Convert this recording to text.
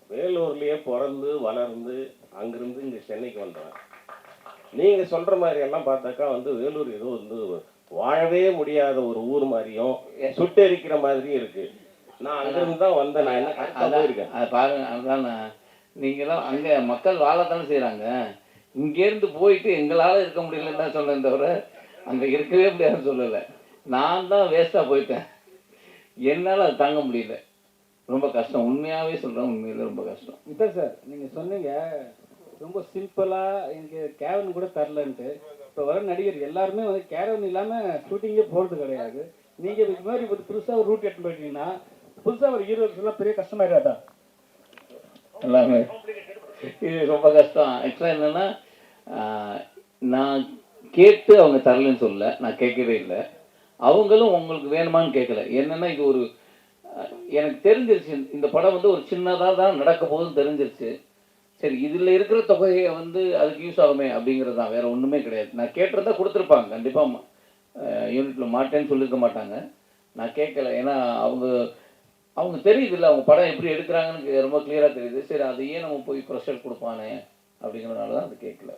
வேலூர்லேயே பிறந்து வளர்ந்து அங்கிருந்து இங்கே சென்னைக்கு வந்தேன். நீங்கள் சொல்கிற மாதிரி எல்லாம் பார்த்தாக்கா வேலூர் ஏதோ வாழவே முடியாத ஒரு ஊர் மாதிரியும் சுட்டெரிக்கிற மாதிரியும் இருக்குது. நான் அங்கிருந்து தான் வந்தேன். நான் என்ன போயிருக்கேன் அதை பாருங்க. அதுதான் நீங்களாம் அங்கே மக்கள் வாழத்தானே செய்கிறாங்க. இங்கேருந்து போயிட்டு எங்களால் இருக்க முடியலன்னு தான் சொன்னேன் தவிர அங்கே இருக்கவே முடியாதுன்னு சொல்லலை. நான் தான் வேஸ்ட்டாக போயிட்டேன். என்னால் அது தாங்க முடியல. ரொம்ப கஷ்டம். உண்மையாகவே சொல்கிறேன், உண்மையில் ரொம்ப கஷ்டம். இல்லை சார், நீங்கள் சொன்னீங்க ரொம்ப சிம்பிளாக எனக்கு கேரவன் கூட தரலன்ட்டு. இப்போ வர நடிகர் எல்லாருமே கேரவன் இல்லாமல் ஷூட்டிங்கே போகிறது கிடையாது. நீங்கள் இது மாதிரி ஒரு புதுசாக ஒரு ரூட் எடுத்து போயிட்டீங்கன்னா புதுசாக ஒரு ஹீரோஸ்லாம் பெரிய கஷ்டமாயிடாதா? எல்லாமே இது ரொம்ப கஷ்டம். ஆக்சுவலாக என்னென்னா, நான் கேட்டு அவங்க தரலன்னு சொல்ல, நான் கேட்கவே இல்லை. அவங்களும் உங்களுக்கு வேணுமான்னு கேட்கல. என்னென்னா, இது ஒரு எனக்கு தெரிஞ்சிருச்சு, இந்த படம் ஒரு சின்னதாக தான் நடக்க போகுதுன்னு தெரிஞ்சிருச்சு. சரி, இதில் இருக்கிற தொகையை அதுக்கு யூஸ் ஆகுமே அப்படிங்கிறது தான், வேறு ஒன்றுமே கிடையாது. நான் கேட்டிருந்தா கொடுத்துருப்பாங்க கண்டிப்பாக. யூனிட்டில் மாட்டேன்னு சொல்லியிருக்க மாட்டாங்க. நான் கேட்கல. ஏன்னா அவங்க தெரியுது இல்லை, அவங்க படம் எப்படி எடுக்கிறாங்கன்னு ரொம்ப கிளியராக தெரியுது. சரி, அதையே நம்ம போய் ப்ரெஷர் கொடுப்பானே அப்படிங்கிறதுனால தான் அது கேட்கல.